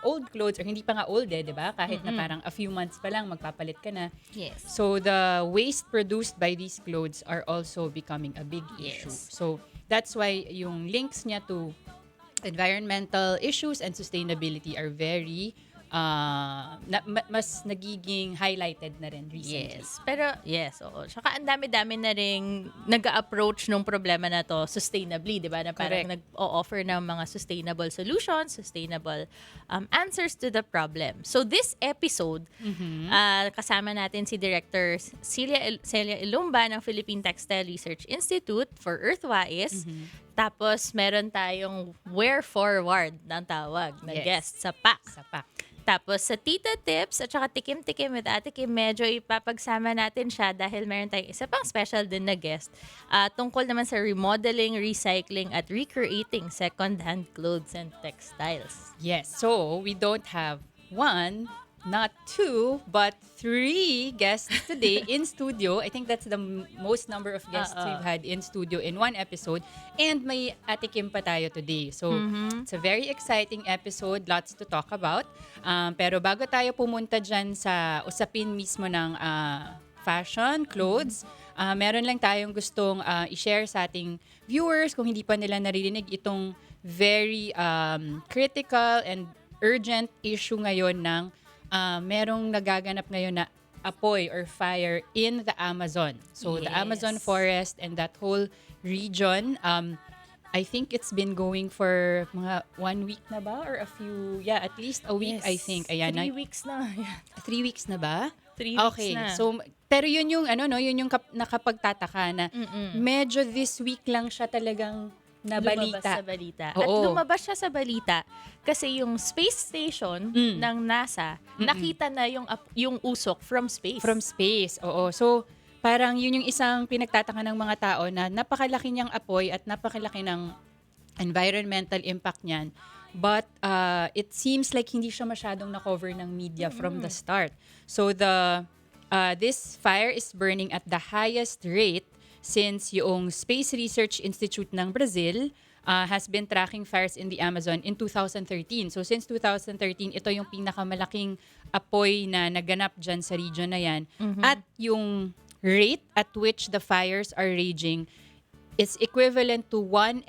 old clothes or hindi pa nga old di ba? Kahit na parang a few months pa lang magpapalit ka na. Yes. So the waste produced by these clothes are also becoming a big issue. So that's why yung links niya to environmental issues and sustainability are very mas nagiging highlighted na rin recently. Yes. Pero, oo. Tsaka ang dami-dami na rin nag-approach nung problema na to sustainably, di ba? Na parang nag-o-offer ng mga sustainable solutions, sustainable answers to the problem. So, this episode, kasama natin si Director Celia Ilumba ng Philippine Textile Research Institute for Earthwise. Tapos, meron tayong Wear Forward ng tawag na guest sa PAC. Tapos sa Tita Tips at saka Tikim-Tikim with Ate Kim, medyo ipapagsama natin siya dahil meron tayong isa pang special din na guest tungkol naman sa remodeling, recycling at recreating second-hand clothes and textiles. Yes, so we don't have one, not two, but three guests today in studio. I think that's the most number of guests we've had in studio in one episode. And may Ate Kim pa tayo today. So, it's a very exciting episode. Lots to talk about. Pero bago tayo pumunta dyan sa usapin mismo ng fashion, clothes, meron lang tayong gustong i-share sa ating viewers kung hindi pa nila naririnig itong very critical and urgent issue ngayon ng merong nagaganap ngayon na apoy or fire in the Amazon. So the Amazon forest and that whole region, I think it's been going for mga 1 week na ba? Or at least a week, I think. Ayan, 3 weeks na. 3 weeks na ba? 3 weeks okay. na. So, pero yun yung, yun yung nakapagtataka na medyo this week lang siya talagang lumabas sa balita. Oo. At lumabas siya sa balita kasi yung space station ng NASA, nakita na yung usok from space. From space, oo. So, parang yun yung isang pinagtataka ng mga tao na napakalaki niyang apoy at napakalaki ng environmental impact niyan. But it seems like hindi siya masyadong na-cover ng media from the start. So, this fire is burning at the highest rate since yung Space Research Institute ng Brazil has been tracking fires in the Amazon in 2013. So since 2013, ito yung pinakamalaking apoy na naganap dyan sa region na yan. At yung rate at which the fires are raging is equivalent to 1.5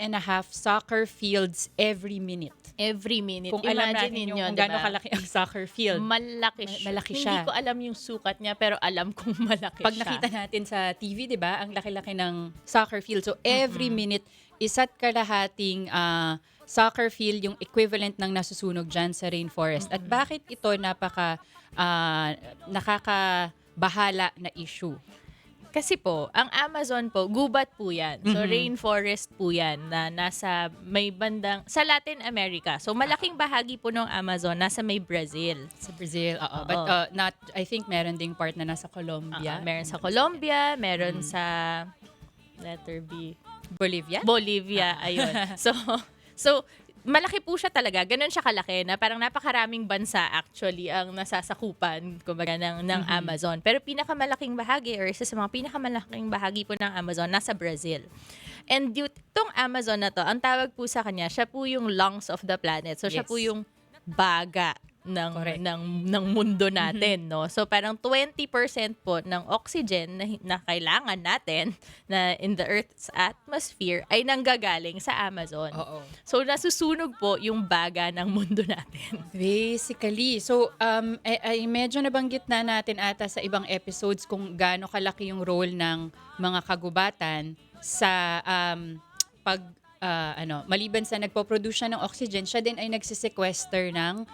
soccer fields every minute. Every minute. Kung alam natin Imagine yung ninyo, kung gaano kalaki ang soccer field. Malaki siya. Hindi ko alam yung sukat niya, pero alam kong malaki Pag siya. nakita natin sa TV, di ba, ang laki-laki ng soccer field. So every minute, isa't kalahating soccer field yung equivalent ng nasusunog dyan sa rainforest. At bakit ito nakakabahala na issue? Kasi po, ang Amazon po, gubat po yan. So, rainforest po yan na nasa may bandang, sa Latin America. So, malaking bahagi po ng Amazon nasa may Brazil. Sa Brazil, oo. But I think meron ding part na nasa Colombia. Meron sa Colombia, meron sa, letter B, Bolivia, ayun. So, malaki po siya talaga. Ganun siya kalaki na parang napakaraming bansa actually ang nasasakupan kumbaga ng Amazon. Pero pinakamalaking bahagi or isa sa mga pinakamalaking bahagi po ng Amazon nasa Brazil. And itong Amazon na to, ang tawag po sa kanya, siya po yung lungs of the planet. So siya po yung baga ng mundo natin, no? So parang 20% po ng oxygen na kailangan natin na in the Earth's atmosphere ay nanggagaling sa Amazon. Oo. So nasusunog po yung baga ng mundo natin. Basically. So ay medyo nabanggit na natin ata sa ibang episodes kung gaano kalaki yung role ng mga kagubatan sa maliban sa nagpo-produce siya ng oxygen, siya din ay nagsisequester ng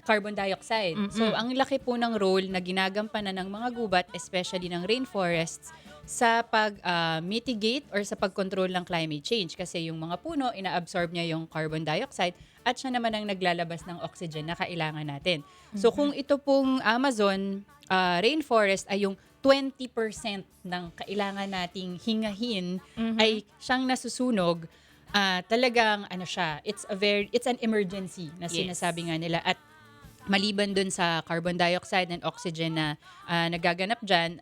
carbon dioxide. So, ang laki po ng role na ginagampanan ng mga gubat, especially ng rainforests, sa pag-mitigate or sa pag-control ng climate change. Kasi yung mga puno, ina-absorb niya yung carbon dioxide at siya naman ang naglalabas ng oxygen na kailangan natin. So, kung ito pong Amazon rainforest ay yung 20% ng kailangan nating hingahin ay siyang nasusunog, talagang it's an emergency na sinasabi nga nila. At maliban dun sa carbon dioxide and oxygen na nagaganap dyan,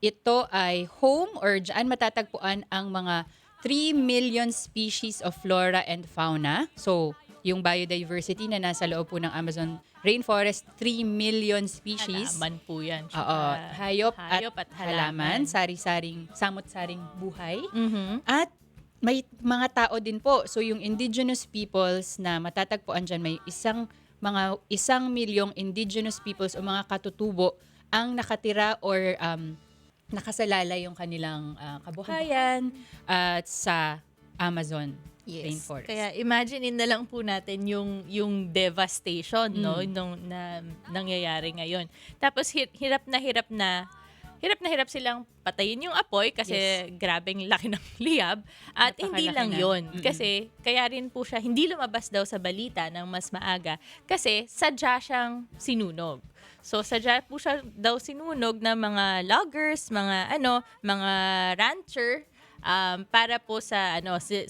ito ay home or dyan matatagpuan ang mga 3 million species of flora and fauna. So yung biodiversity na nasa loob po ng Amazon rainforest, 3 million species. Halaman po yan. Oo, hayop at at halaman, sari-saring, samot-saring buhay. Mhm. At may mga tao din po. So yung indigenous peoples na matatagpuan dyan, may mga 1 milyong indigenous peoples o mga katutubo ang nakatira or nakasalalay yung kanilang kabuhayan at sa Amazon rainforest. Kaya imaginein na lang po natin yung devastation no nung na nangyayari ngayon. Tapos hirap na hirap silang patayin yung apoy kasi grabeng laki ng liyab at hindi lang yon kasi kaya rin po siya hindi lumabas daw sa balita ng mas maaga kasi sadya siyang sinunog. So sadya po siya daw sinunog ng mga loggers, mga rancher para po sa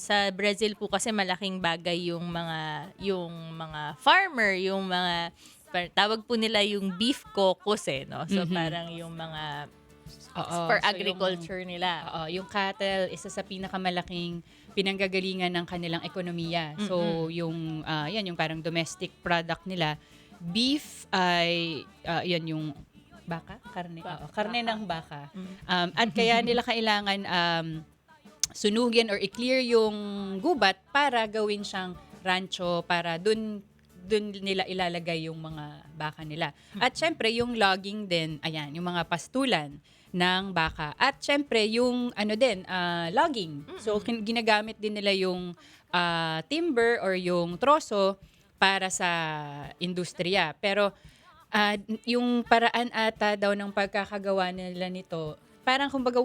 sa Brazil po kasi malaking bagay yung mga farmer, yung mga tawag po nila yung beef caucus no. So parang yung mga for agriculture nila. Yung cattle, isa sa pinakamalaking pinanggagalingan ng kanilang ekonomiya. So yung yung parang domestic product nila, beef ay yan yung baka, karne. Karne ng baka. At kaya nila kailangan sunugin or i-clear yung gubat para gawin siyang rancho para dun nila ilalagay yung mga baka nila. At syempre yung logging din, ayan, yung mga pastulan ng baka. At syempre yung logging. So ginagamit din nila yung timber or yung troso para sa industriya. Pero yung paraan ata daw ng pagkakagawa nila nito, parang kumbaga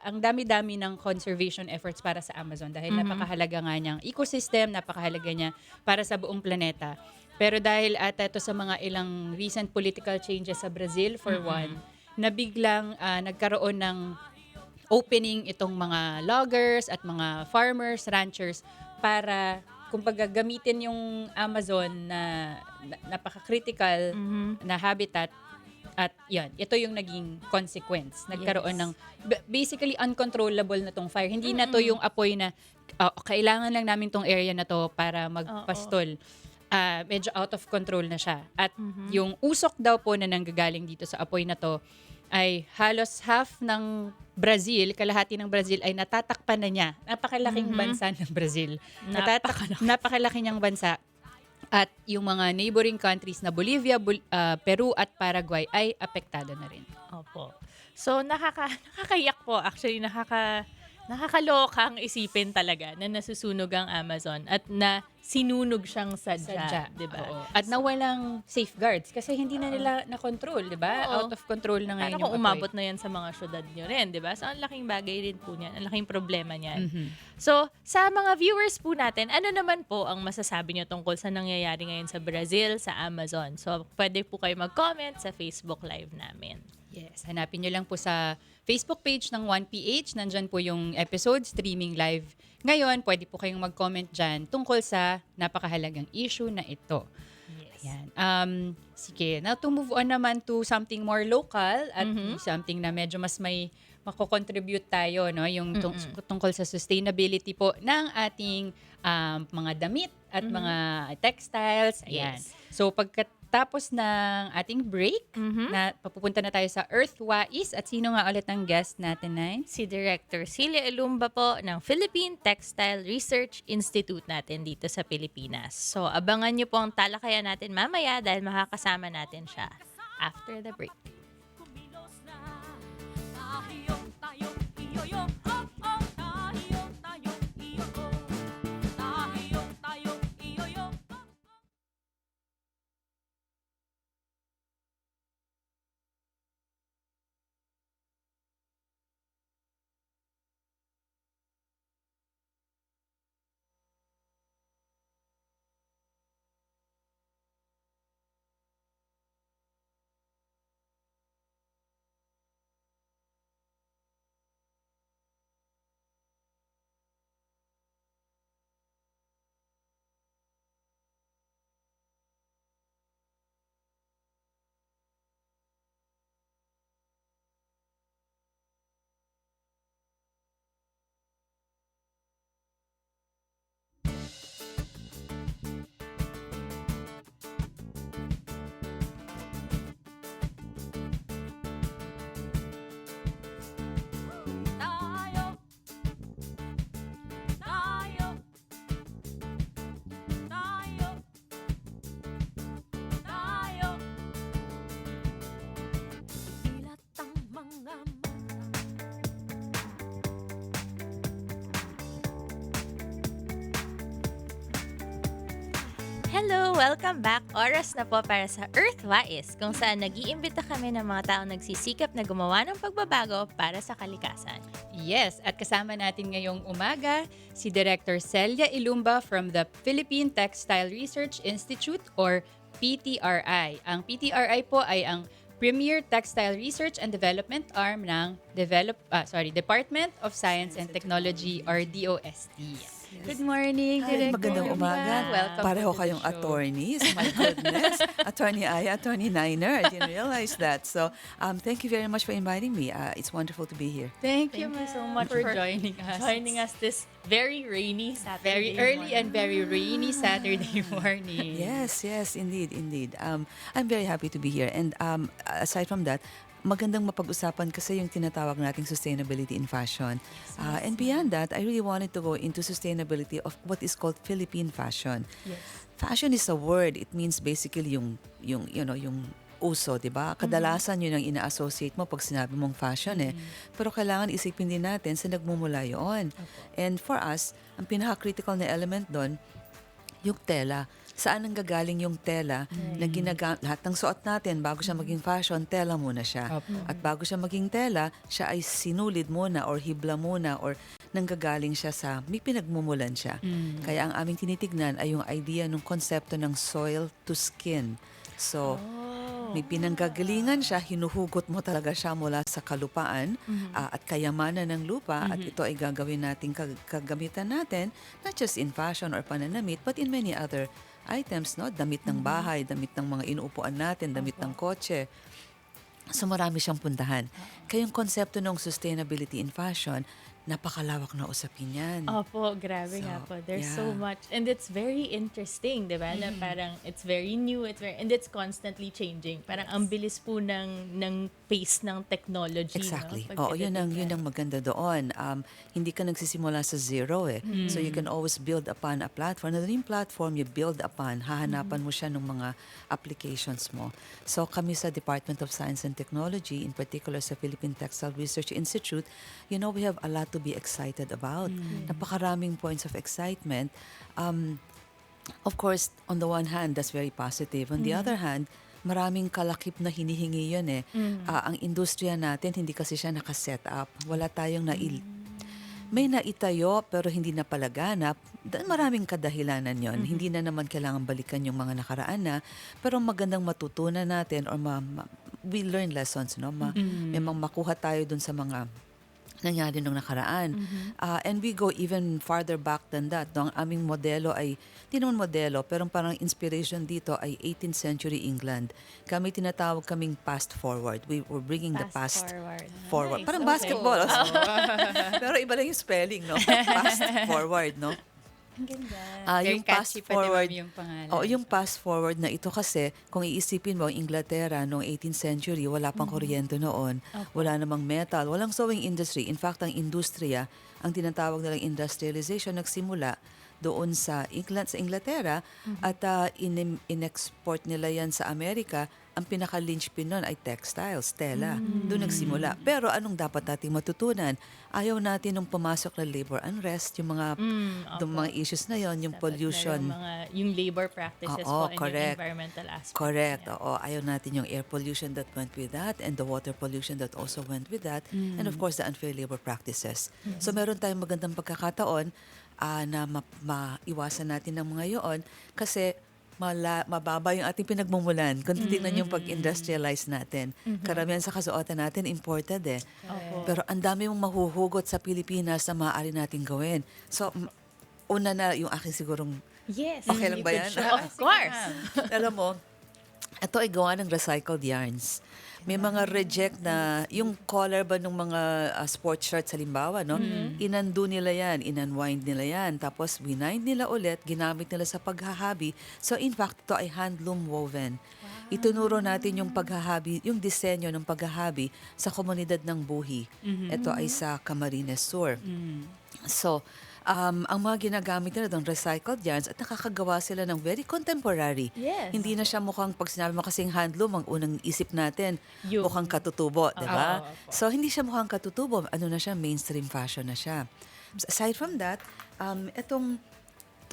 ang dami-dami ng conservation efforts para sa Amazon dahil napakahalaga nga niyang ecosystem, napakahalaga niya para sa buong planeta. Pero dahil ata ito sa mga ilang recent political changes sa Brazil, for one, na biglang nagkaroon ng opening itong mga loggers at mga farmers, ranchers para kumbaga gamitin yung Amazon na napaka-critical na habitat. At yan, ito yung naging consequence. Nagkaroon ng basically uncontrollable na tong fire. Hindi na to yung apoy na kailangan lang namin tong area na to para magpastol. Medyo out of control na siya. At yung usok daw po na nanggagaling dito sa apoy na to ay halos half ng Brazil, kalahati ng Brazil ay natatakpan na niya. Napakalaking bansa ng Brazil. Napakalaki niyang bansa. At yung mga neighboring countries na Bolivia, Peru at Paraguay ay apektado na rin. Opo. So nakakayak po actually, nakakalokang isipin talaga na nasusunog ang Amazon at na sinunog siyang sadya, 'di ba? At na walang safeguards kasi hindi na nila na-control, 'di ba? Out of control na ngayon yung kung apoy. umabot na yan sa mga syudad nyo rin, di ba? So, ang laking bagay rin po niyan. Ang laking problema niyan. So, sa mga viewers po natin, ano naman po ang masasabi nyo tungkol sa nangyayari ngayon sa Brazil, sa Amazon? So, pwede po kayo mag-comment sa Facebook Live namin. Yes, hanapin nyo lang po sa Facebook page ng 1PH. Nandyan po yung episode, streaming live. Ngayon, pwede po kayong mag-comment dyan tungkol sa napakahalagang issue na ito. Yan. Sige, now to move on naman to something more local at something na medyo mas may mako-contribute tayo, no? Yung tungkol sa sustainability po ng ating mga damit at mga textiles. Ayan. So pagkatapos ng ating break, na papupunta na tayo sa Earthwise at sino nga ulit ang guest natin, Nay? Si Director Celia Elumba po ng Philippine Textile Research Institute natin dito sa Pilipinas. So, abangan niyo po ang talakayan natin mamaya dahil makakasama natin siya after the break. Hello! Welcome back! Oras na po para sa Earthwise, kung saan nag-iimbita kami ng mga taong nagsisikap na gumawa ng pagbabago para sa kalikasan. Yes, at kasama natin ngayong umaga si Director Celia Ilumba from the Philippine Textile Research Institute or PTRI. Ang PTRI po ay ang Premier Textile Research and Development arm ng Department of Science and Technology or DOST. Good morning, Hi, Director. magandang umaga. Welcome Pareho to the kayong show. attorneys. My goodness. Attorney Aya, Attorney Niner. I didn't realize that. So, thank you very much for inviting me. It's wonderful to be here. Thank you so much for joining us. Joining us this very rainy Saturday Very early morning. and very rainy Saturday morning. Yes, indeed. I'm very happy to be here. And aside from that, magandang mapag-usapan kasi yung tinatawag nating sustainability in fashion. And beyond that, I really wanted to go into sustainability of what is called Philippine fashion. Yes. Fashion is a word. It means basically yung uso, 'di ba? Kadalasan yun ang ina-associate mo pag sinabi mong fashion eh. Pero kailangan isipin din natin sa nagmumula yun. And for us, ang pinaka-critical na element doon, yung tela. Saan ang gagaling yung tela na lahat ng suot natin bago siya maging fashion, tela muna siya. At bago siya maging tela, siya ay sinulid muna or hibla muna or nanggagaling siya sa may pinagmumulan siya. Kaya ang aming tinitignan ay yung idea ng konsepto ng soil to skin. So, may pinanggagalingan siya, hinuhugot mo talaga siya mula sa kalupaan at kayamanan ng lupa at ito ay gagawin nating kagamitan natin, not just in fashion or pananamit, but in many other items, no? Damit ng bahay, damit ng mga inuupuan natin, damit ng kotse. So marami siyang puntahan. Kaya yung konsepto ng sustainability in fashion, napakalawak na usapin yan. Opo, grabe So, nga po. There's yeah. so much. And it's very interesting, di ba? Na parang it's very new, and it's constantly changing. Parang ang bilis po ng pace ng technology. Exactly. No? Yun ang maganda doon. Hindi ka nagsisimula sa zero eh. So you can always build upon a platform. Ano yung platform you build upon? Hahanapan mo siya ng mga applications mo. So kami sa Department of Science and Technology, in particular sa Philippine Textile Research Institute, we have a lot to be excited about. Napakaraming points of excitement. Of course, on the one hand, that's very positive. On the other hand, maraming kalakip na hinihingi yun eh. Ang industriya natin, hindi kasi siya nakaset up. Wala tayong may naitayo pero hindi na palaganap. Maraming kadahilanan yon. Hindi na naman kailangan balikan yung mga nakaraan na. Pero magandang matutunan natin or we learn lessons. No? May makuha tayo dun sa mga nangyari nung nakaraan. And we go even farther back than that. No? Ang aming modelo ay, hindi naman modelo, pero parang inspiration dito ay 18th century England. Kami tinatawag kaming past forward. We were bringing the past forward. Nice. Parang Okay. basketball. Pero iba lang yung spelling, no? Past forward, no? Ang ganda. Very Yung fast catchy pa forward, yung pangalan. yung fast forward na ito kasi, kung iisipin mo, Inglaterra noong 18th century, wala pang kuryente noon, wala namang metal, walang sewing industry. In fact, ang industriya, ang tinatawag nilang industrialization, nagsimula doon sa Inglaterra at in-export nila yan sa Amerika. Ang pinaka-linchpin nun ay textiles, tela. Doon nagsimula. Pero anong dapat nating matutunan? Ayaw natin nung pumasok na labor unrest, yung mga issues na yon, yung pollution. Yung labor practices po and yung environmental aspects. Correct. Ayaw natin yung air pollution that went with that and the water pollution that also went with that. And of course, the unfair labor practices. So meron tayong magandang pagkakataon na maiwasan natin ng mga yon kasi mababa yung ating pinagmumulan kung titignan yung pag-industrialize natin. Karamihan sa kasuotan natin imported eh. Pero ang dami mong mahuhugot sa Pilipinas na maaari nating gawin. So, una na yung aking sigurong Yes. okay lang ba yan? Of course. Alam mo, ito ay gawa ng recycled yarns. May mga reject na, yung collar ba ng mga sports shirts halimbawa, no? Inando nila yan, in-unwind nila yan. Tapos winind nila ulit, ginamit nila sa paghahabi. So in fact, ito ay handloom woven. Itunuro natin yung paghahabi, yung disenyo ng paghahabi sa komunidad ng Buhi. Ito ay sa Camarines Sur. So, ang mga ginagamit nila doon, recycled yarns, at nakakagawa sila ng very contemporary. Yes. Hindi na siya mukhang, pag sinabi mo kasing handloom, ang unang isip natin, mukhang katutubo, di ba? So, hindi siya mukhang katutubo. Ano na siya? Mainstream fashion na siya. Aside from that,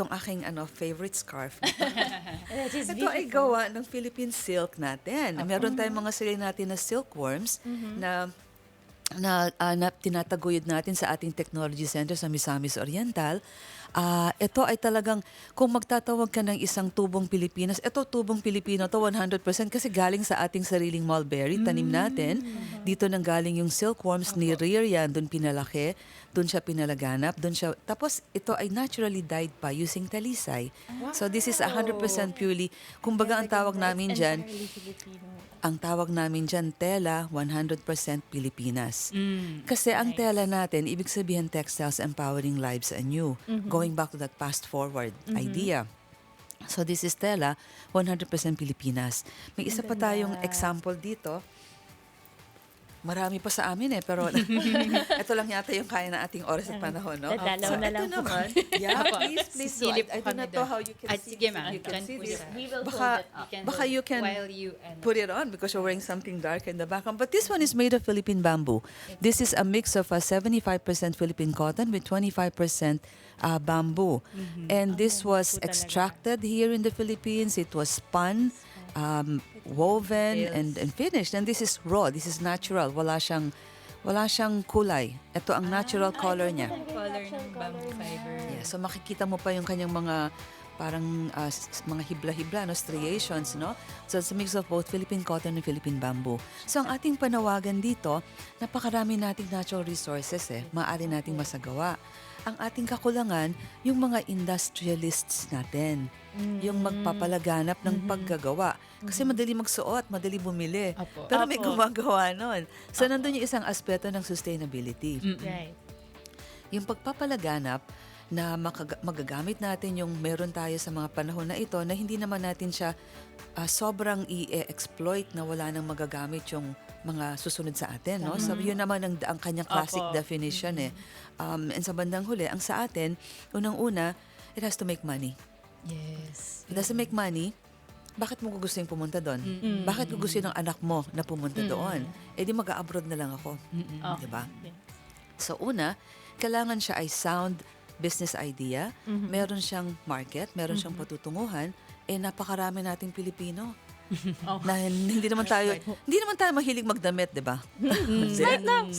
itong aking favorite scarf. That is Ito ay beautiful. gawa ng Philippine silk natin. Meron tayong mga sili natin na silkworms na tinataguyod natin sa ating technology center sa Misamis Oriental. Ito ay talagang, kung magtatawag ka ng isang tubong Pilipinas, ito tubong Pilipino to 100% kasi galing sa ating sariling mulberry, tanim natin. Dito nang galing yung silkworms, ni-rear yan, doon pinalaki, doon siya pinalaganap, tapos ito ay naturally dyed pa using talisay. So this is 100% purely, kumbaga ang tawag namin dyan, Entirely Filipino. ang tawag namin dyan, tela, 100% Pilipinas. Kasi ang tela natin, ibig sabihin textiles empowering lives anew. Going back to that past forward idea. So this is tela, 100% Pilipinas. May isa pa tayong example dito. Marami pa sa amin pero ito lang yata yung kaya na ating oras at panahon, no? Dadalaw na lang ito po naman, yeah, please do. Sisilip I do kami not know doon. how you can At see sige, this. ma'am. You can Dyan see po this. siya. We will Baka- hold it up. Baka you can while you put it on because you're wearing something dark in the background. But this one is made of Philippine bamboo. This is a mix of 75% Philippine cotton with 25% bamboo. And this was po talaga. extracted here in the Philippines. It was spun, woven, and finished. And this is raw. This is natural. Wala siyang kulay. Ito ang natural color niya. color ng bamboo fiber. Yeah, so makikita mo pa yung kanyang mga parang mga hibla-hibla, no, striations, no? So it's a mix of both Philippine cotton and Philippine bamboo. So ang ating panawagan dito, napakarami nating natural resources maaari nating masagawa. Ang ating kakulangan, yung mga industrialists natin, yung magpapalaganap ng paggagawa. Kasi madali magsuot, madali bumili. Apo. Pero may Apo. gumagawa nun. So nandun yung isang aspeto ng sustainability. Right. Yung pagpapalaganap na magagamit natin yung meron tayo sa mga panahon na ito na hindi naman natin siya sobrang i-exploit na wala nang magagamit yung mga susunod sa atin, no? So yun naman ang kanyang classic Opo. definition and sa bandang huli, ang sa atin, unang-una, it has to make money. Yes. It has to make money. Bakit mo gusto yung pumunta doon? Bakit gusto ng anak mo na pumunta doon? Eh di mag-abroad na lang ako. Oh. Diba? So una, kailangan siya ay sound business idea, meron siyang market, meron siyang patutunguhan, napakarami nating Pilipino. Na hindi naman tayo mahilig magdamit, 'di ba? Slight lang.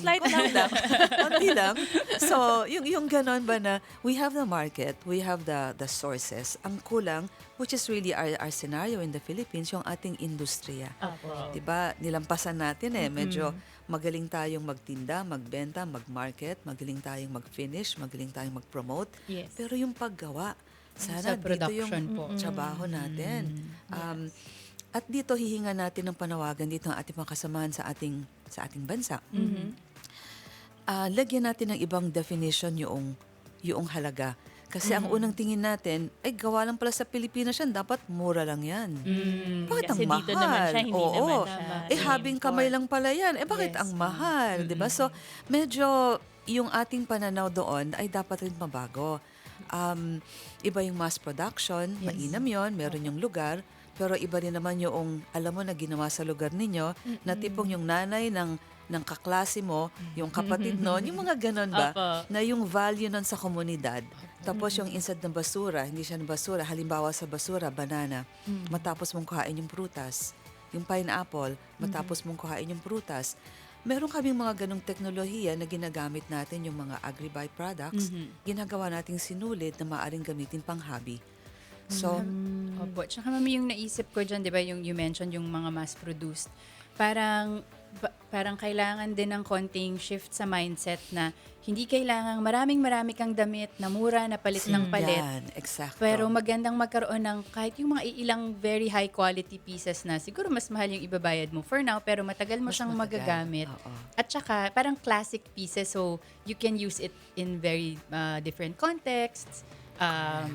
Konti lang. So, yung ganon ba na we have the market, we have the sources. Ang kulang, which is really our scenario in the Philippines, yung ating industriya. Opo. 'Di ba? Nilampasan natin medyo magaling tayong magtinda, magbenta, magmarket, magaling tayong mag-finish, magaling tayong mag-promote. Yes. Pero yung paggawa, Sa sana dito production yung po. trabaho natin. At dito hihinga natin ng panawagan dito ang ating mga kasamahan sa ating bansa. Lagyan natin ng ibang definition yung halaga. Kasi ang unang tingin natin, ay gawa lang pala sa Pilipinas yan, dapat mura lang yan. Bakit Kasi ang dito mahal? naman siya, hindi Oo. naman siya Habing kamay lang pala yan. Bakit Yes. ang mahal? Diba? So, medyo yung ating pananaw doon ay dapat rin mabago. Iba yung mass production, mainam yon, meron yung lugar, pero iba rin naman yung, alam mo na ginawa sa lugar ninyo, na tipong yung nanay ng kaklase mo, yung kapatid nun, yung mga ganon ba, Opo. na yung value nun sa komunidad. Tapos yung inside ng basura, hindi siya ng basura, halimbawa sa basura, banana, matapos mong kuhain yung prutas. Yung pineapple, matapos mong kuhain yung prutas. Meron kaming mga ganong teknolohiya na ginagamit natin yung mga agri-byproducts, ginagawa nating sinulid na maaaring gamitin pang hobby. So, Opo. Tsaka mami, yung naisip ko dyan, di ba, yung you mentioned yung mga mass-produced, parang kailangan din ng konting shift sa mindset na hindi kailangang marami kang damit na mura, na palit ng palit. yan, exacto. Pero magandang magkaroon ng kahit yung mga ilang very high quality pieces na siguro mas mahal yung ibabayad mo for now, pero matagal mo Mas siyang matagal. magagamit. Oo. At saka parang classic pieces, so you can use it in very different contexts.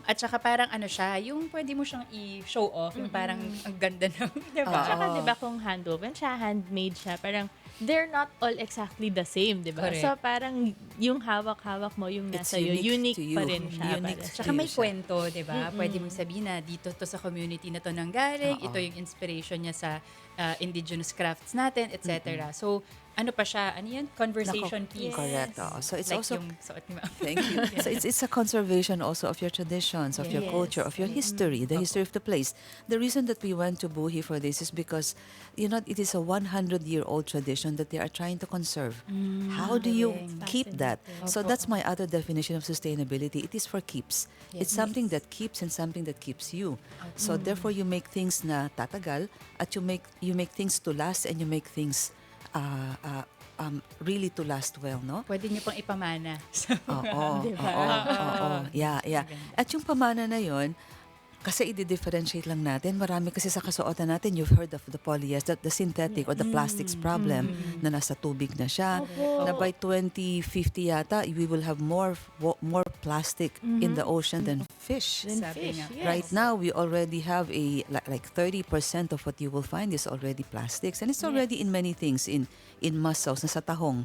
At saka parang ano siya, yung pwede mo siyang i-show off, yung parang ang ganda ng, diba? Oo. Tsaka, di ba, kung hand-woven siya, handmade siya, parang they're not all exactly the same, di ba? Correct. So, parang yung hawak-hawak mo, yung It's nasa iyo, unique to unique you. pa rin siya. Unique para- Tsaka may kwento, di ba? Pwede mong sabihin na dito to sa community na to nanggaling, Oo. ito yung inspiration niya sa indigenous crafts natin, etc. So, ano pa siya, ano yan? Conversation Nako, piece. correct. Oo. So it's Like also yung suot ni Ma'am. thank you. So it's a conservation also of your traditions, of your Yes. culture, of your history, the history of the place. The reason that we went to Buhi for this is because, it is a 100-year-old tradition that they are trying to conserve. How do you keep that? So that's my other definition of sustainability. It is for keeps. It's something that keeps and something that keeps you. So therefore, you make things na tatagal at you make things to last and you make things really to last well, no? Pwede niyo pang ipamana. Oo, Diba? oo. Yeah. At yung pamana na yon, kasi i-differentiate lang natin. Marami kasi sa kasuotan natin, you've heard of the polyester, the synthetic or the plastics problem na nasa tubig na siya. Na by 2050 yata, we will have more plastic in the ocean than fish. Sabi nga. Right now, we already have like 30% of what you will find is already plastics. And it's already in many things, in mussels, nasa tahong.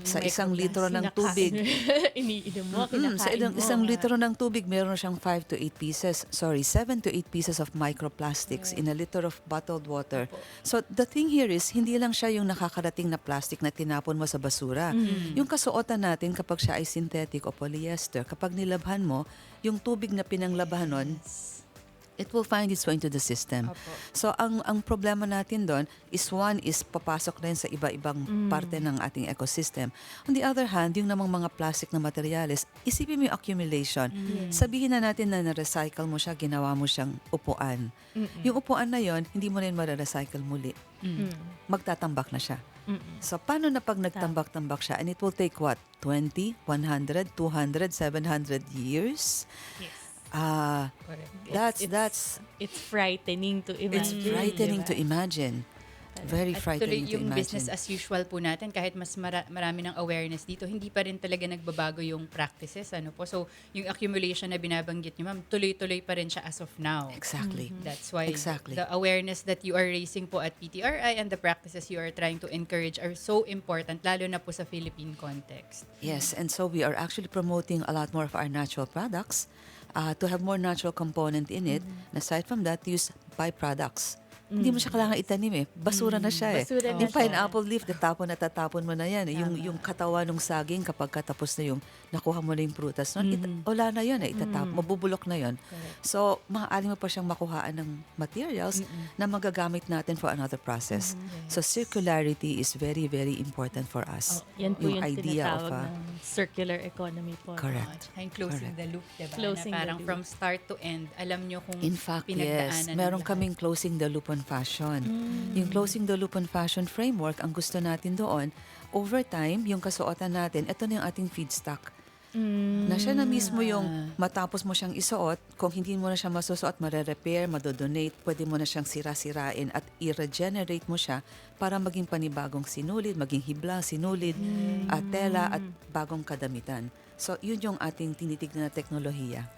Sa isang litro ng tubig. Iniinom mo, Sa kinakain mo. isang litro ng tubig, meron siyang 7 to 8 pieces of microplastics in a liter of bottled water. So the thing here is, hindi lang siya yung nakakarating na plastic na tinapon mo sa basura. Yung kasuotan natin kapag siya ay synthetic o polyester, kapag nilabhan mo, yung tubig na pinanglabahan nun, it will find its way into the system. Opo. So ang problema natin doon is papasok rin sa iba-ibang parte ng ating ecosystem. On the other hand, yung namang mga plastic na materyales, isipin mo yung accumulation. Sabihin na natin na na-recycle mo siya, ginawa mo siyang upuan. Yung upuan na yon, hindi mo rin ma-recycle muli. Magtatambak na siya. So paano na pag nagtambak-tambak siya? And it will take what? 20, 100, 200, 700 years? Yes. That's It's frightening to imagine. it's frightening diba? to imagine. Very At frightening tuloy to yung imagine. business as usual po natin, kahit mas marami ng awareness dito, hindi pa rin talaga nagbabago yung practices. Ano po? So, yung accumulation na binabanggit niyo, ma'am, tuloy-tuloy pa rin siya as of now. Exactly. That's why Exactly. the awareness that you are raising po at PTRI and the practices you are trying to encourage are so important, lalo na po sa Philippine context. Yes, and so we are actually promoting a lot more of our natural products to have more natural component in it. And aside from that, use byproducts. Hindi mo siya kailangan itanim Basura na siya Basura na Yung siya. pineapple leaf, tatapon mo na yan. Yung katawan ng saging, kapag katapos na yung nakuha mo na yung prutas, wala na yun mabubulok na yun. So, maaari mo pa siyang makuhaan ng materials na magagamit natin for another process. So, circularity is very, very important for us. Yan po yung idea tinatawag of ng circular economy po. correct. And closing Correct. the loop, diba? Closing na parang the loop. from start to end, alam nyo kung In fact, pinagdaanan yes. Meron ng lahat. kaming closing the loop on fashion. Yung closing the loop on fashion framework, ang gusto natin doon, over time, yung kasuotan natin, ito na yung ating feedstock. Na siya na mismo yung matapos mo siyang isuot, kung hindi mo na siya masusuot, mare-repair, madodonate, pwede mo na siyang sira-sirain at i-regenerate mo siya para maging panibagong sinulid, maging hibla, sinulid, at tela at bagong kadamitan. So, yun yung ating tinitignan na teknolohiya.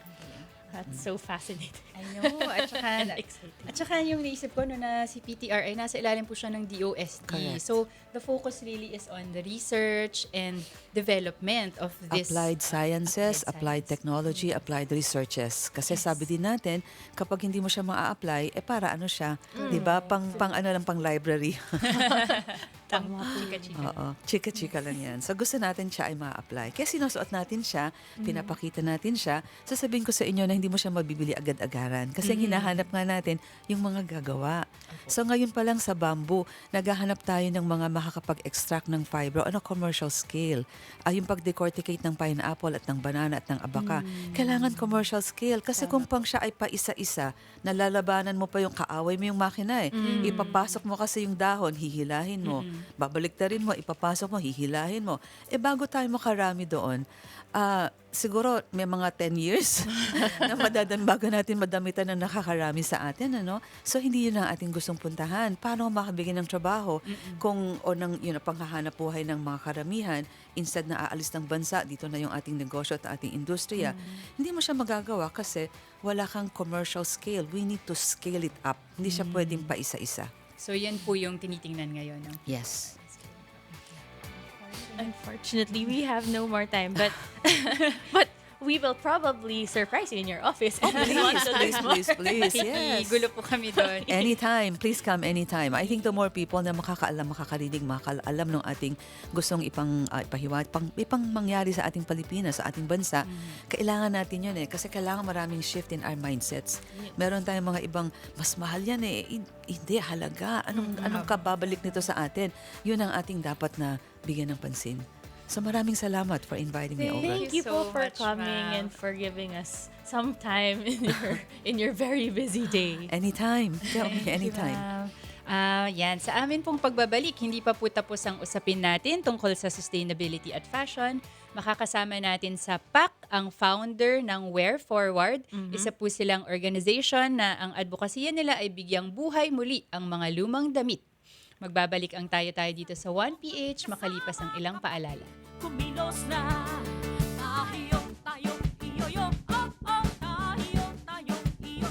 That's so fascinating. I know. At saka, And exciting. At saka yung naisip ko, no, na si PTR ay nasa ilalim po siya ng DOST. Correct. So, the focus really is on the research and development of this. Applied sciences, applied science. technology, applied researches. Kasi sabi din natin, kapag hindi mo siya maa-apply, para ano siya? 'Di ba? Pang ano lang, pang library. Tama po. Chika-chika. Oo, chika-chika lang 'yan. So gusto natin siya ay ma-apply. Kaya sinusuot natin siya, pinapakita natin siya. Sasabihin ko sa inyo na hindi mo siya mabibili agad-agaran. Kasi ang hinahanap nga natin yung mga gagawa. So ngayon pa lang sa bamboo, naghahanap tayo ng mga makakapag-extract ng fiber on a commercial scale. Yung pag-decorticate ng pineapple at ng banana at ng abaka. Kailangan commercial scale. Kasi kung pang siya ay paisa-isa, nalalabanan mo pa yung kaaway mo yung makina Ipapasok mo kasi yung dahon, hihilahin mo. Babaliktarin mo, ipapasok mo, hihilahin mo. Bago tayo makarami doon, siguro may mga 10 years na bago natin madamitan ng nakakarami sa atin. So, hindi yun ang ating gustong puntahan. Paano makabigyan ng trabaho kung panghahanap buhay ng mga karamihan instead na aalis ng bansa, dito na yung ating negosyo at ating industriya. Hindi mo siya magagawa kasi wala kang commercial scale. We need to scale it up. Hindi siya pwedeng pa isa-isa. So, yan po yung tinitingnan ngayon. No? Yes. Unfortunately, we have no more time. But we will probably surprise you in your office. Oh, Please. Yes. Gulo po kami doon. Anytime. Please come anytime. I think the more people na makakaalam, makakarinig, makakaalam ng ating gustong ipahiwat, ipang mangyari sa ating Pilipinas, sa ating bansa, kailangan natin yun Kasi kailangan maraming shift in our mindsets. Meron tayong mga ibang, mas mahal yan Hindi, halaga. Anong kababalik nito sa atin? Yun ang ating dapat na bigyan ng pansin. So maraming salamat for inviting me over. Thank you so po for much, coming ma'am. and for giving us some time in your very busy day. Anytime. Tell me, anytime. Yan. Sa amin pong pagbabalik, hindi pa po tapos ang usapin natin tungkol sa sustainability at fashion. Makakasama natin sa PAC ang founder ng Wear Forward. Isa po silang organization na ang advokasya nila ay bigyang buhay muli ang mga lumang damit. Magbabalik ang tayo-tayo dito sa 1PH makalipas ang ilang paalala. Kumilos na tayo, iyo, oh, oh, tayo, iyo, oh, tayo, iyo.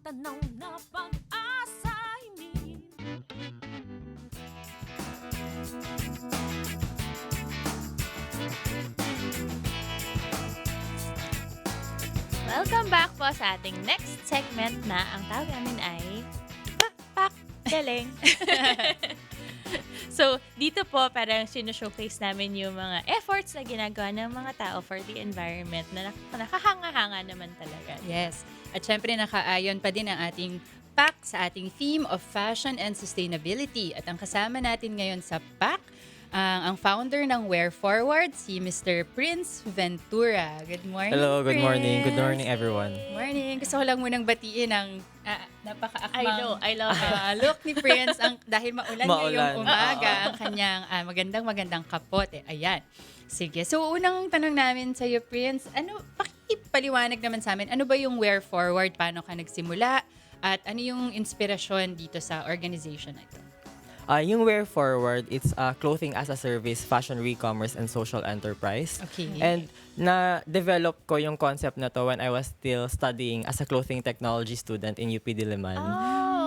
Tanaw na pag-asa hindi. Welcome back po sa ating next segment na ang tawag namin ay Pak Galing. So, dito po parang sino-showcase namin yung mga efforts na ginagawa ng mga tao for the environment na nakahanga-hanga naman talaga. Yes. At syempre nakaayon pa din ang ating PAC sa ating theme of fashion and sustainability. At ang kasama natin ngayon sa PAC, ang founder ng Wear Forward, si Mr. Prince Ventura. Good morning, Hello, good morning. Prince. Good morning, everyone. Morning. Gusto ko lang munang batiin ang napaka-akmang I love it. look ni Prince dahil maulan ngayong Maulan. umaga ang kanyang magandang kapot. Ayan. Sige. So, unang tanong namin sa iyo, Prince, pakipaliwanag naman sa amin, ano ba yung Wear Forward? Paano ka nagsimula? At ano yung inspirasyon dito sa organization na ito? Yung Wear Forward, it's clothing as a service, fashion re-commerce, and social enterprise. Okay. And na-develop ko yung concept na to when I was still studying as a clothing technology student in UP Diliman.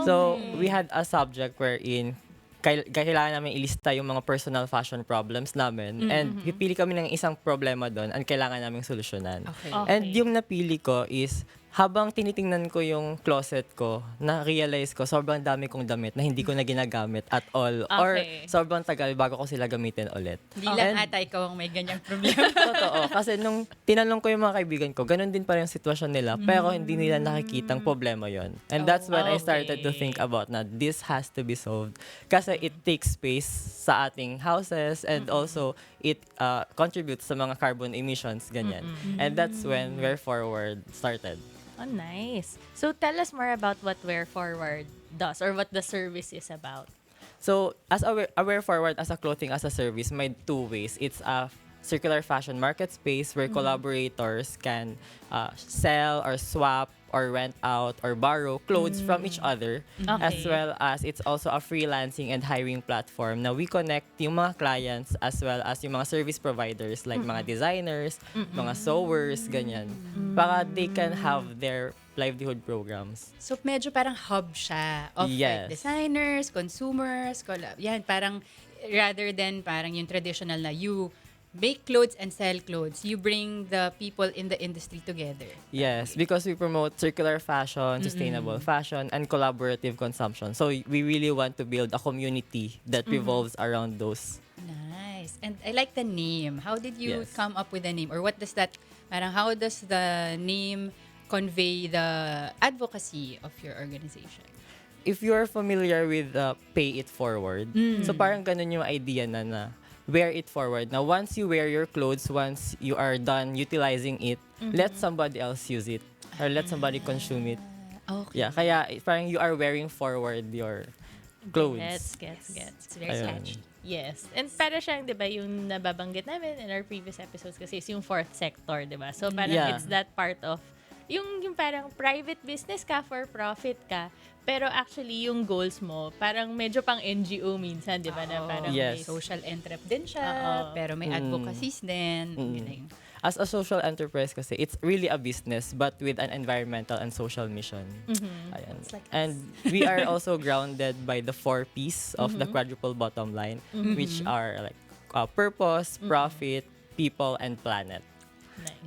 So, we had a subject wherein kailangan namin ilista yung mga personal fashion problems namin. And pipili kami ng isang problema doon and kailangan namin solusyonan. Okay. Oh. And yung napili ko is habang tinitingnan ko yung closet ko, na-realize ko sobrang dami kong damit na hindi ko na ginagamit at all. Or Okay. sobrang tagal bago ko sila gamitin ulit. Hindi lang And- ata ikaw ang may ganyang problema. Totoo. Kasi nung tinanong ko yung mga kaibigan ko, ganun din pa rin yung sitwasyon nila. Pero hindi nila nakikitang problema yon. And that's when I started to think about na this has to be solved. Kasi it takes space sa ating houses and also it contributes sa mga carbon emissions, ganyan. And that's when Wear Forward started. Oh, nice. So tell us more about what Wear Forward does or what the service is about. So, as a Wear Forward as a clothing as a service, may two ways. It's a circular fashion market space where collaborators can sell or swap or rent out or borrow clothes from each other, as Okay. well as it's also a freelancing and hiring platform na we connect yung mga clients as well as yung mga service providers like mga designers, mga sewers, ganyan, para they can have their livelihood programs. So medyo parang hub siya of like Yes. designers, consumers, yan parang rather than parang yung traditional na you make clothes and sell clothes, you bring the people in the industry together. Yes, because we promote circular fashion, sustainable fashion, and collaborative consumption. So we really want to build a community that revolves around those. Nice. And I like the name. How did you Yes. come up with the name? Or what does that, parang how does the name convey the advocacy of your organization? If you're familiar with Pay It Forward, so parang ganun yung idea na wear it forward. Now, once you wear your clothes, once you are done utilizing it, let somebody else use it or let somebody consume it. Okay. Yeah, kaya parang you are wearing forward your clothes. Gets. It's very Ayun. catchy. Yes. And para siyang, di ba, yung nababanggit namin in our previous episodes kasi is yung fourth sector, di ba? So parang Yeah. it's that part of yung parang private business ka, for profit ka, pero actually yung goals mo, parang medyo pang NGO minsan, di ba? Na parang Yes. may Social entrep din siya, Oo. pero may advocacies din. Yun na yun. As a social enterprise kasi, it's really a business but with an environmental and social mission. Ayan. like And we are also grounded by the 4 P's of the quadruple bottom line, which are like purpose, profit, people, and planet.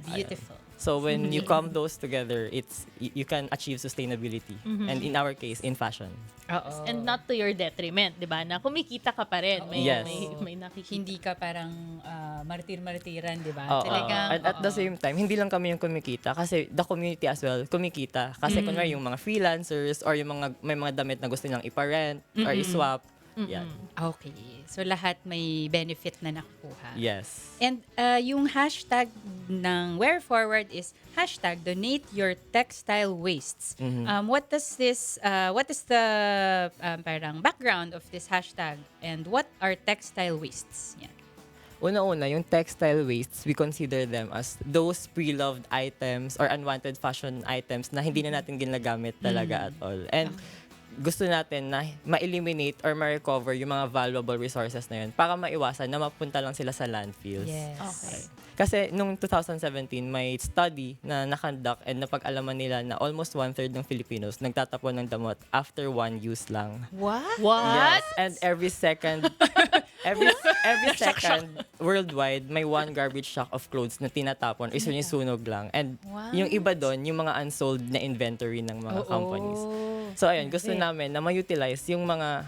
nice. Beautiful. So when you come those together, it's you can achieve sustainability. And in our case, in fashion. Oo. And not to your detriment, di ba? Na kumikita ka pa rin. May, Yes. may nakikita. Hindi ka parang martir-martiran, di ba? Oo. Talagang, And at the same time, hindi lang kami yung kumikita kasi the community as well kumikita. Kasi kunwari yung mga freelancers or yung mga may mga damit na gusto nilang iparent or iswap. Yan. okay. So lahat may benefit na nakukuha. Yes. And yung hashtag ng Wear Forward is hashtag donate your textile wastes. What is the parang background of this hashtag and what are textile wastes? Yan. Una-una, yung textile wastes, we consider them as those pre-loved items or unwanted fashion items na hindi na natin ginagamit talaga at all. And gusto natin na ma-eliminate or ma-recover yung mga valuable resources na yun para maiwasan na mapunta lang sila sa landfills. Yes. Okay. Kasi nung 2017, may study na nakandak and napag-alaman nila na almost 1/3 ng Filipinos nagtatapon ng damot after one use lang. What? What? Yes, and every second worldwide may one garbage sack of clothes na tinatapon or sinisunog lang. And yung iba doon, yung mga unsold na inventory ng mga companies. So ayun, gusto namin na ma-utilize yung mga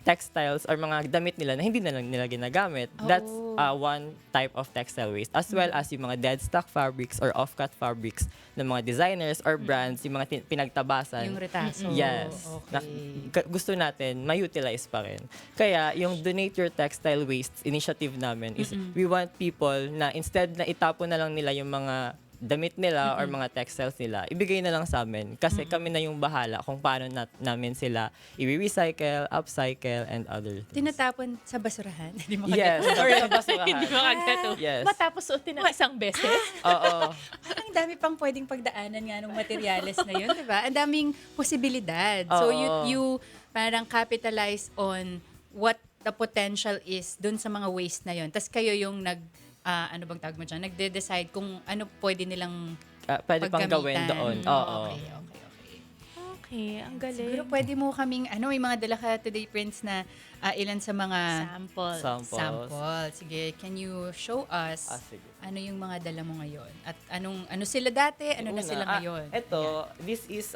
textiles or mga damit nila na hindi na lang nila ginagamit. That's one type of textile waste. As well as yung mga dead stock fabrics or off-cut fabrics ng mga designers or brands, yung mga pinagtabasan. Yung retaso. Yes. Na, Okay. gusto natin ma-utilize pa rin. Kaya yung Donate Your Textile Wastes initiative namin is we want people na instead na itapon na lang nila yung mga damit nila or mga textiles nila, ibigay na lang sa amin kasi kami na yung bahala kung paano namin sila i-recycle, upcycle, and other things. Tinatapon sa basurahan. Hindi mo Yes. Or sa basurahan. Hindi ko agad to. Yes. Matapos suotin ng isang beses. Oo. Ang dami pang pwedeng pagdaanan nga ng materyales na yun, di ba? Ang daming posibilidad. So Oo. you parang capitalize on what the potential is dun sa mga waste na yun. Tapos kayo yung ano bang tawag mo dyan? Nagde-decide kung ano pwede nilang Pwede pang gawin paggamitan. doon. Oo. Okay. Okay, ang galing. Siguro pwede mo kaming, may mga dala ka today, Prince, na ilan sa mga Samples. sample. Sige, can you show us Sige. ano yung mga dala mo ngayon? At ano sila dati, ano na Una, sila ngayon? Ito, this is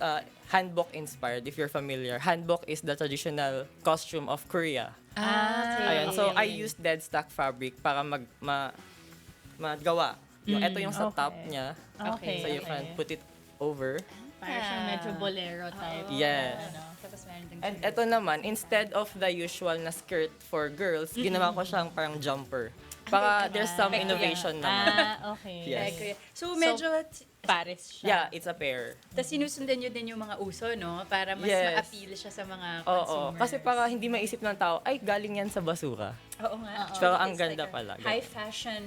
hanbok inspired, if you're familiar. Hanbok is the traditional costume of Korea. Okay. Ayan, so I used dead stock fabric para magawa. Ito yung sa top niya. Okay. So you can put it over. Parang siyang medyo bolero type. Yes. Tapos meron ding And ito naman, instead of the usual na skirt for girls, ginawa ko siyang parang jumper. Para there's some innovation naman. Okay. Yes. Kuya. So medyo, Pares siya. Yeah, it's a pair. tas sinusundan nyo din yung mga uso, no? Para mas Yes. ma-appeal siya sa mga Oo, consumers. kasi para hindi maisip ng tao, ay, galing yan sa basura. Oo nga. Pero ang It's ganda like a pala. high fashion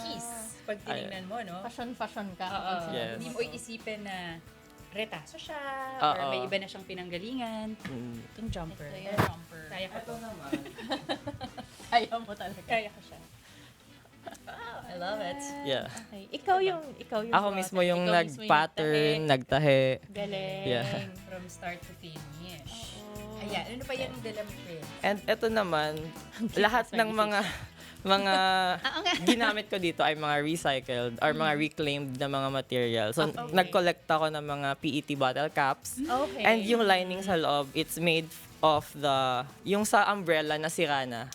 piece. Pag tinignan mo, no? Fashion ka. Yes. Hindi mo iisipin na retaso siya or Oo. may iba na siyang pinanggalingan. Yung jumper. Ito yung jumper. Kaya ko to. Kaya mo talaga. Kaya ko siya. I love it. Yeah. Okay. Ikaw yung Ako mismo yung ikaw mismo nag-pattern, nagtahe. Galing. Yeah. From start to finish. Ayan. Ano pa yan ang dala mo, Prince? And ito naman, lahat ng mga ginamit ko dito ay mga recycled or mga reclaimed na mga material. So, nag-collect ako ng mga PET bottle caps. Okay. And yung lining sa loob, it's made of yung sa umbrella na sira na.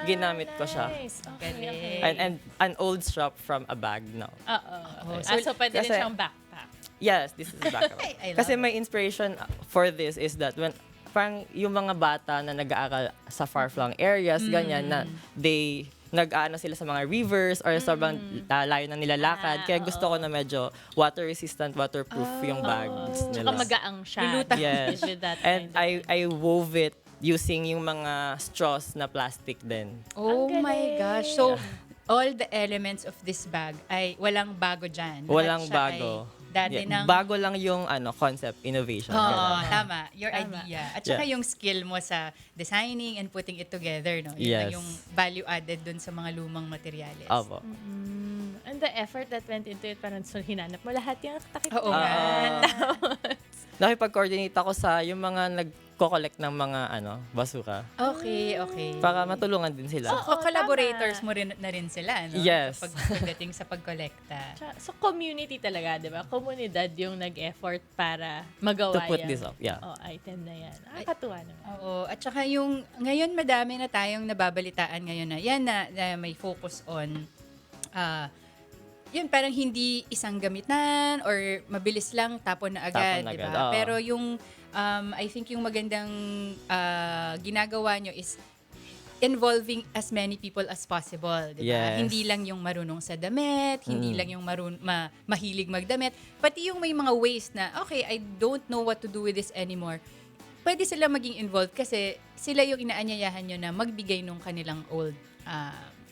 Ginamit ko siya. Nice. Okay, Galing. okay. And an old strap from a bag now. Oo. Okay. So, pwede rin Kasi- siyang backpack. Yes, this is backup. I love Kasi it. my inspiration for this is that when parang yung mga bata na nag-aaral sa far-flung areas, ganyan, na nag-aano sila sa mga rivers or sobrang layo na nilalakad. Kaya gusto ko na medyo water-resistant, waterproof yung bags Tsaka nila. magaang siya. Lulutang. Yes. With that And kind of- I wove it using yung mga straws na plastic din. Oh Ang my galing. gosh. So, all the elements of this bag ay walang bago dyan. Lahat Walang siya bago. ay dati Yeah, ng... bago lang yung concept, innovation. Oo, Ganun. tama. Your Tama. idea. At saka Yeah. yung skill mo sa designing and putting it together, no? Yun Yes. na yung value added dun sa mga lumang materyales. Opo. And the effort that went into it, parang so hinanap mo lahat yung takip. Oo nga. Nakipag-coordinate ako sa yung mga nagko-collect ng mga basura. Okay, okay. Para matulungan din sila. So, collaborators mo rin na rin sila, no? Yes. Pagdating sa pagkolekta. So, community talaga, di ba? Komunidad yung nag-effort para magawa To put yung this up, yeah. item na yan. Nakakatuwa naman. Oo. At saka yung, ngayon madami na tayong nababalitaan ngayon na yan na may focus on, yun parang hindi isang gamitan or mabilis lang tapon na agad, Tapon na di agad, ba? oo. Pero yung, I think yung magandang ginagawa nyo is involving as many people as possible, di ba? Yes. Hindi lang yung marunong sa damit, hindi lang yung mahilig magdamit, pati yung may mga ways na, okay, I don't know what to do with this anymore. Pwede sila maging involved kasi sila yung inaanyayahan nyo na magbigay nung kanilang old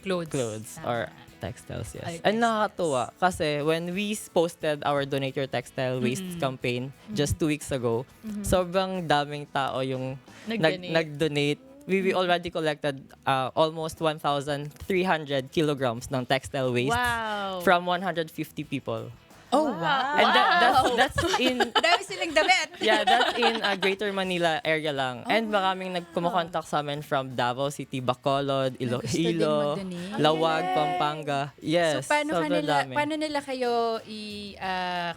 clothes. Clothes or textiles, yes. Ay, And nakakatuwa kasi when we posted our Donate Your Textile Waste campaign just 2 weeks ago, sobrang daming tao yung Nag-donate. nag-donate. We already collected almost 1,300 kilograms ng textile waste Wow. from 150 people. Oh, wow! And that's in Dami silang damit! that's in Greater Manila area lang. And maraming nagkumakontak sa amin from Davao City, Bacolod, Gusto din Iloilo, mag-donate. Lawag, Pampanga. Yes, So, sobrang dami. paano nila kayo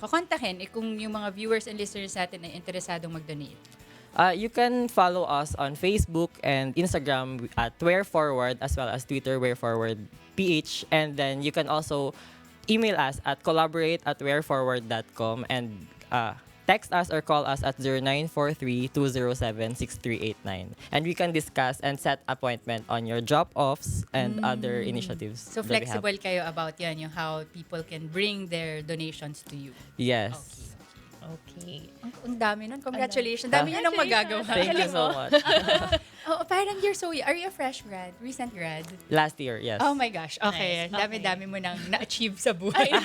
kakontakin kung yung mga viewers and listeners natin ay interesadong mag-donate? You can follow us on Facebook and Instagram at Wear Forward as well as Twitter Wear Forward PH, and then you can also email us at collaborate@wearforward.com and text us or call us at 0943-207-6389. And we can discuss and set appointment on your drop-offs and other initiatives. So, that we have. flexible kayo about yan, yung how people can bring their donations to you. Yes. Okay. Ang dami nun. Congratulations. Dami nyo nang magagawa. Thank you so much. Oh, parang you're so... Are you a fresh grad? Recent grad? Last year, yes. Oh my gosh. Okay. Nice. Dami-dami mo nang na-achieve sa buhay.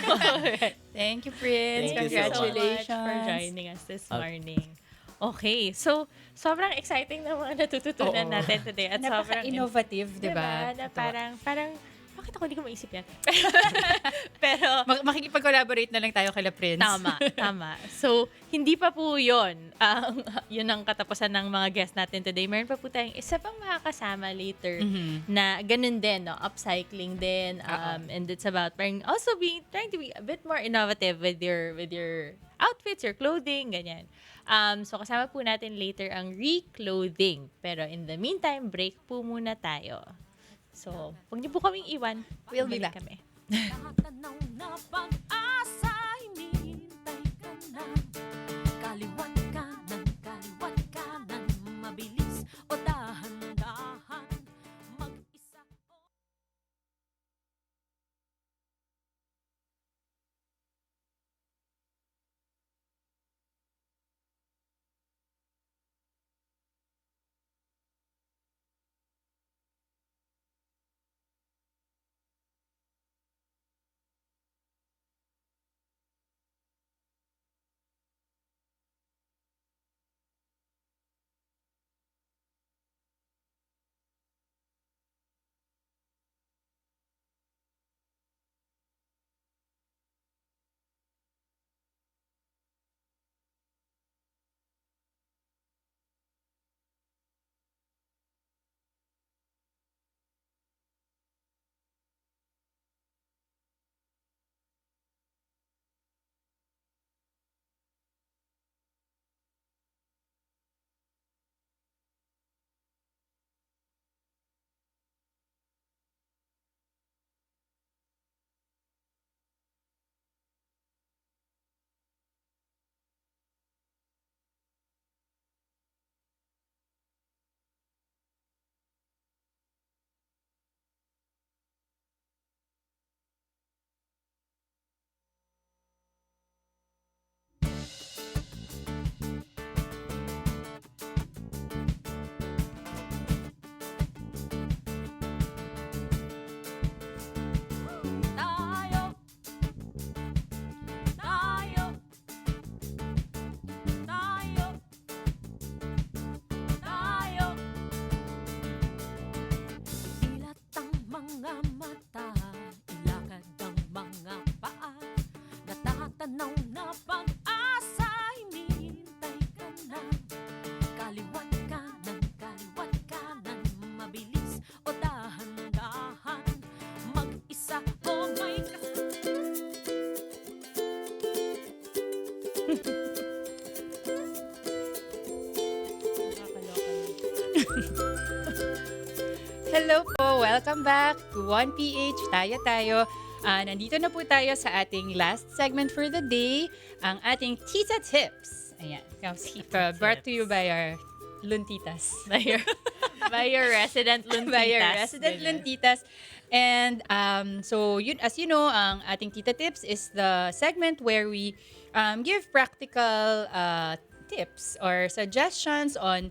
Thank you, Prince. Thank you so much Congratulations. for joining us this morning. Okay. So, sobrang exciting na mga natututunan Oo. natin today. At sobrang Napaka-innovative, di ba? Na parang bakit ako hindi ko maisip yan? Pero, Makikipag-collaborate na lang tayo kay Prince. tama. So, hindi pa po yun. Yun ang katapusan ng mga guests natin today. Meron pa po tayong isa pang makakasama later na ganun din, no? Upcycling din. And it's about parang also trying to be a bit more innovative with your outfits, your clothing, ganyan. So, kasama po natin later ang reclothing. Pero in the meantime, break po muna tayo. So, huwag niyo po kaming iwan. We'll be Balik back. kami. Nakatanaw na pag-asa, hinihintay ka na. Kaliwat kanan, mabilis o dahan-dahan. Mag-isa o tayo, tayo, tayo, tayo. Ilat ang mga mata, ilakad ang mga paa. Natatanaw na pag-asa, hinihintay ka na. Kaliwat kanan, mabilis o dahan-dahan. Mag-isa o may Hello po! Welcome back to 1PH Tayo. Nandito na po tayo sa ating last segment for the day, ang ating Tita Tips. Ayan. Brought to you by our Luntitas. By your resident luntitas. By our resident Luntitas. And so, as you know, ang ating Tita Tips is the segment where we give practical tips or suggestions on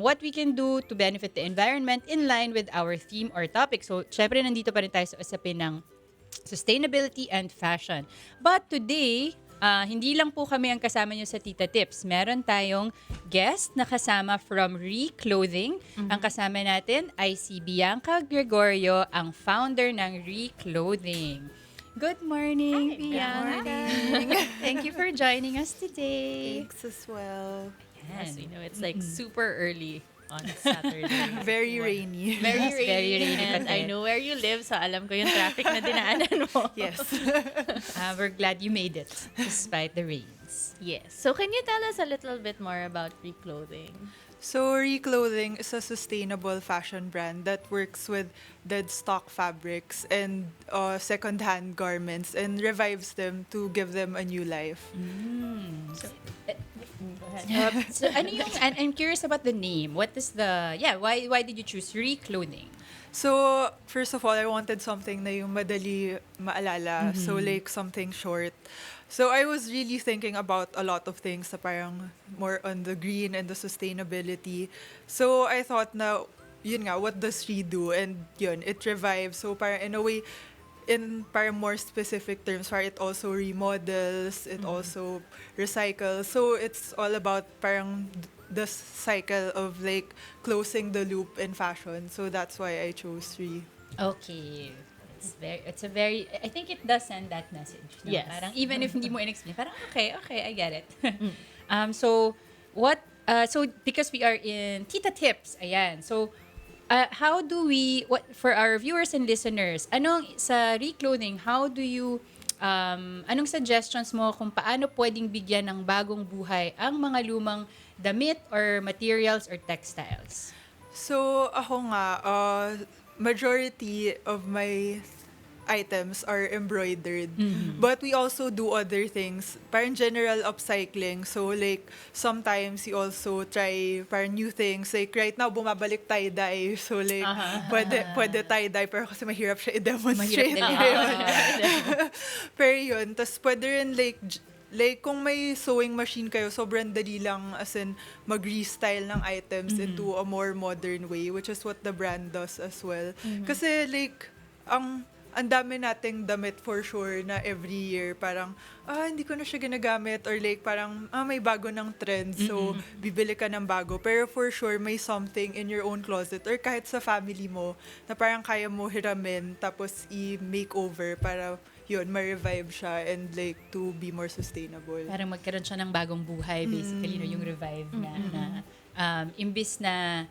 what we can do to benefit the environment in line with our theme or topic. So, syempre, nandito pa rin tayo sa usapin ng sustainability and fashion. But today, hindi lang po kami ang kasama nyo sa Tita Tips. Meron tayong guest na kasama from Reclothing. Ang kasama natin ay si Bianca Gregorio, ang founder ng Reclothing. Good morning, Bianca. Thank you for joining us today. Thanks as well. Yes, we know it's like super early on Saturday. Very rainy. Very rainy. And I know where you live, so alam ko yung traffic na dinaanan mo. Yes. We're glad you made it despite the rains. Yes. So can you tell us a little bit more about Reclothing? So, Reclothing is a sustainable fashion brand that works with dead stock fabrics and second-hand garments and revives them to give them a new life. So, ano yung, I'm curious about the name. What is why did you choose Reclothing? So, first of all, I wanted something na yung madali maalala. So, like something short. So, I was really thinking about a lot of things na parang more on the green and the sustainability. So, I thought na, yun nga, what does Re do? And yun, it revives. So, parang in a way, in parang more specific terms, parang it also remodels, it also recycles. So, it's all about parang the cycle of like closing the loop in fashion. So, that's why I chose Re. Okay. it's a very, I think it does send that message. No? Yes. Parang even if hindi mo in-explain, parang okay, I get it. So so because we are in Tita Tips, ayan. So how do we, for our viewers and listeners, sa reclothing, how do you, anong suggestions mo kung paano pwedeng bigyan ng bagong buhay ang mga lumang damit or materials or textiles? So, ako nga, majority of my items are embroidered. But we also do other things. Parang general upcycling. So, like, sometimes you also try parang new things. Like, right now, bumabalik tie-dye. So, like, pwede tie-dye. Pero kasi mahirap siya i-demonstrate. Pero yun. Tapos, pwede rin, like, kung may sewing machine kayo, sobrang dali lang as in mag-restyle ng items into a more modern way, which is what the brand does as well. Kasi like, ang dami nating damit for sure na every year parang, hindi ko na siya ginagamit or like parang, may bago ng trend so bibili ka ng bago. Pero for sure, may something in your own closet or kahit sa family mo na parang kaya mo hiramin tapos i-makeover para yun, ma-revive siya and like to be more sustainable. Parang magkaroon siya ng bagong buhay, basically, no, yung revive na imbis na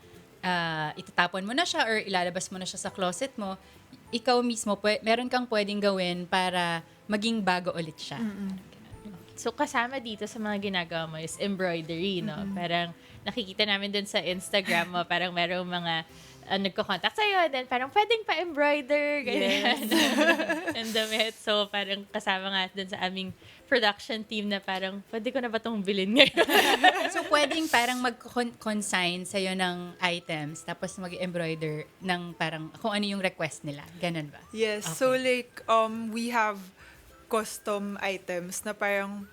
itatapon mo na siya or ilalabas mo na siya sa closet mo, ikaw mismo, meron kang pwedeng gawin para maging bago ulit siya. So, kasama dito sa mga ginagawa mo is embroidery, no? Parang nakikita namin dun sa Instagram mo, parang merong mga nagko-contact sa'yo, then parang pwedeng pa-embroider, ganyan. And damit. So, parang kasama nga dun sa aming production team na parang, pwede ko na ba itong bilhin ngayon? So, pwedeng parang mag-consign sa'yo ng items, tapos mag-embroider ng parang kung ano yung request nila. Ganun ba? Yes. Okay. So like, we have custom items na parang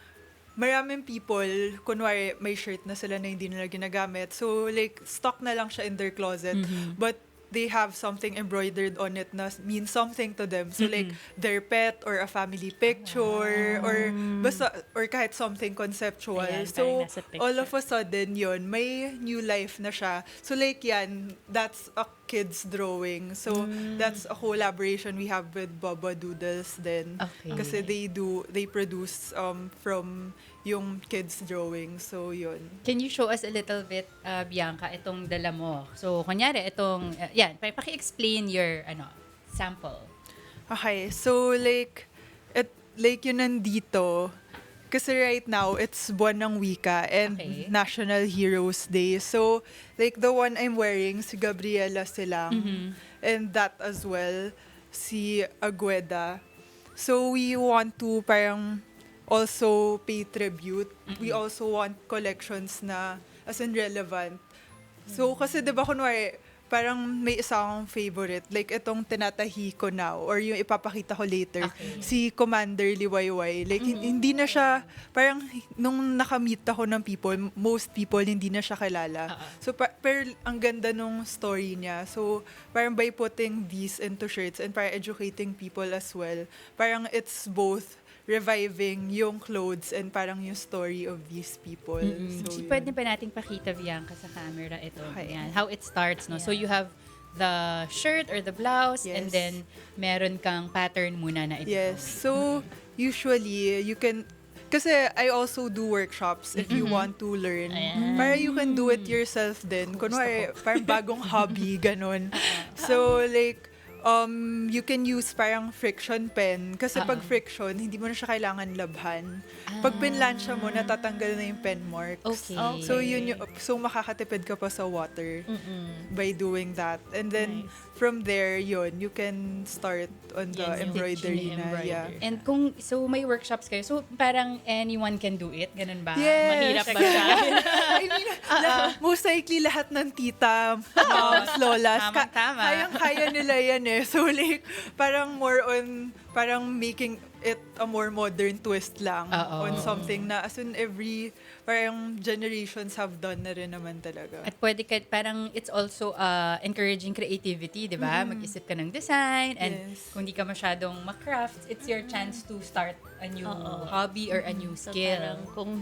maraming people, kunwari may shirt na sila na hindi nila ginagamit. So like, stock na lang siya in their closet. But they have something embroidered on it na means something to them. So like, their pet or a family picture or basta, or kahit something conceptual. Ayan, so parang nasa picture. all of a sudden yun, may new life na siya. So like yan, that's a kid's drawing. So that's a collaboration we have with Baba Doodles then. Okay. Kasi they produce from yung kids drawing. So yun. Can you show us a little bit, Bianca, itong dala mo? So, kunyari, itong, yan, paki-explain your, sample. Okay, so like yun nandito. Kasi right now, it's Buwan ng Wika and Okay. National Heroes Day. So, like the one I'm wearing, si Gabriela Silang. And that as well, si Agueda. So, we want to parang also pay tribute. We also want collections na as in relevant. So, kasi diba kunwari, parang may isang favorite, like itong tinatahi ko now, or yung ipapakita ko later, si Commander Liwayway. Like, hindi na siya, parang nung nakamit ako ng people, most people hindi na siya kilala. So, pero ang ganda nung story niya. So, parang by putting these into shirts and parang educating people as well, parang it's both reviving yung clothes and parang yung story of these people. So, yun. Pwede ba nating pakita, Bianca, sa camera ito? Okay. Yan, how it starts, no? Yeah. So, you have the shirt or the blouse, and Yes. then meron kang pattern muna na ito. Yes. So, usually, you can, kasi I also do workshops if you want to learn. Ayan. Para you can do it yourself din. Kunwari, parang bagong hobby, ganun. So, like, you can use parang friction pen. Kasi pag friction, hindi mo na siya kailangan labhan. Pag pinlansya mo, natatanggal na yung pen marks. Okay. So, so makakatipid ka pa sa water by doing that. And then, from there, you can start on the Yan, yung embroidery stitching, na. Yeah. embroidery. And so may workshops kayo, so parang anyone can do it? Ganun ba? Yes. Mahirap ba siya? I mean, most likely lahat ng tita, moms, lolas, Tama. kayang-kaya nila yan eh. So like, parang more on, parang making it a more modern twist lang Oo. on something na as in every parang generations have done na rin naman talaga. At pwede ka, parang it's also encouraging creativity, di ba? Mag-isip ka ng design, and Yes. kung di ka masyadong makraft, it's your chance to start a new Oo. hobby or a new So skill. parang kung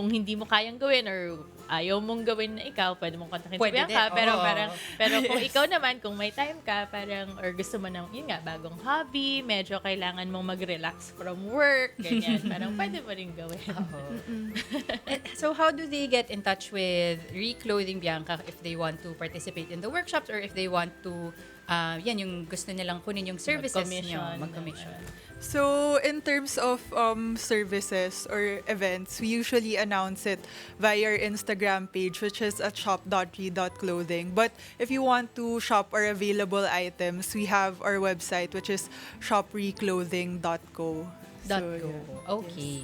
hindi mo kayang gawin or ayaw mong gawin na ikaw, pwede mong kontakin si Pwede Bianca. din, Pero oo. pero kung ikaw naman, kung may time ka, parang, or gusto mo ng, yun nga, bagong hobby, medyo kailangan mong mag-relax from work, ganyan. Parang pwede mo rin gawin. So how do they get in touch with Reclothing Bianca if they want to participate in the workshops or if they want to, yan, yung gusto nilang kunin yung services niyo, mag-commission? So, in terms of services or events, we usually announce it via our Instagram page, which is at shop.re.clothing. But if you want to shop our available items, we have our website, which is shopreclothing.co. Dot So, go. yeah. Okay.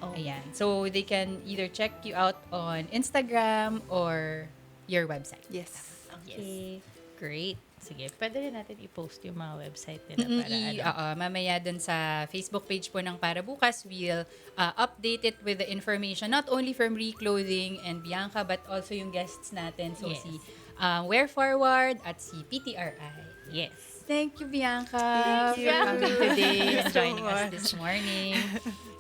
Oh. Ayan. So they can either check you out on Instagram or your website. Yes. Okay. Great. Sige, pwede rin natin i-post yung mga website nila para Mamaya dun sa Facebook page po ng Para Bukas, we'll update it with the information not only from Reclothing and Bianca but also yung guests natin. So Yes. si Wear Forward at si PTRI. Yes. Thank you, Bianca, Thank you, for coming today and Thank you so joining us much. this morning.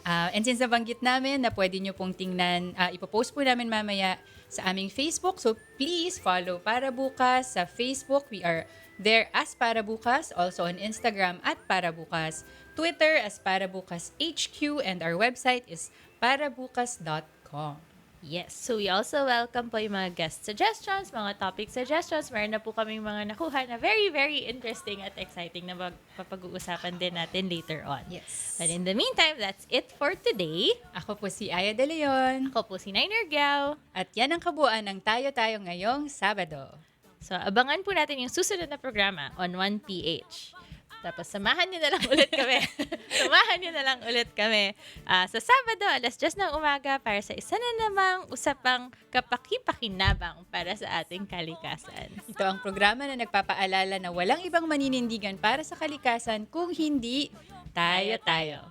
And since nabanggit namin na pwede nyo pong tingnan, ipopost po namin mamaya sa aming Facebook. So please follow Para Bukas sa Facebook. We are there as Para Bukas, also on Instagram at Para Bukas, Twitter as Para Bukas HQ, and our website is parabukas.com. Yes. So we also welcome po yung mga guest suggestions, mga topic suggestions. Meron na po kaming mga nakuha na very, very interesting at exciting na papag-uusapan din natin later on. Yes. But in the meantime, that's it for today. Ako po si Aya De Leon. Ako po si Niner Guiao. At yan ang kabuuan ng Tayo-Tayo ngayong Sabado. So abangan po natin yung susunod na programa on 1PH. Tapos samahan niyo na lang ulit kami. Samahan niyo na lang ulit kami sa Sabado, 10:00 ng umaga para sa isa na namang usapang kapaki-pakinabang para sa ating kalikasan. Ito ang programa na nagpapaalala na walang ibang maninindigan para sa kalikasan kung hindi tayo-tayo.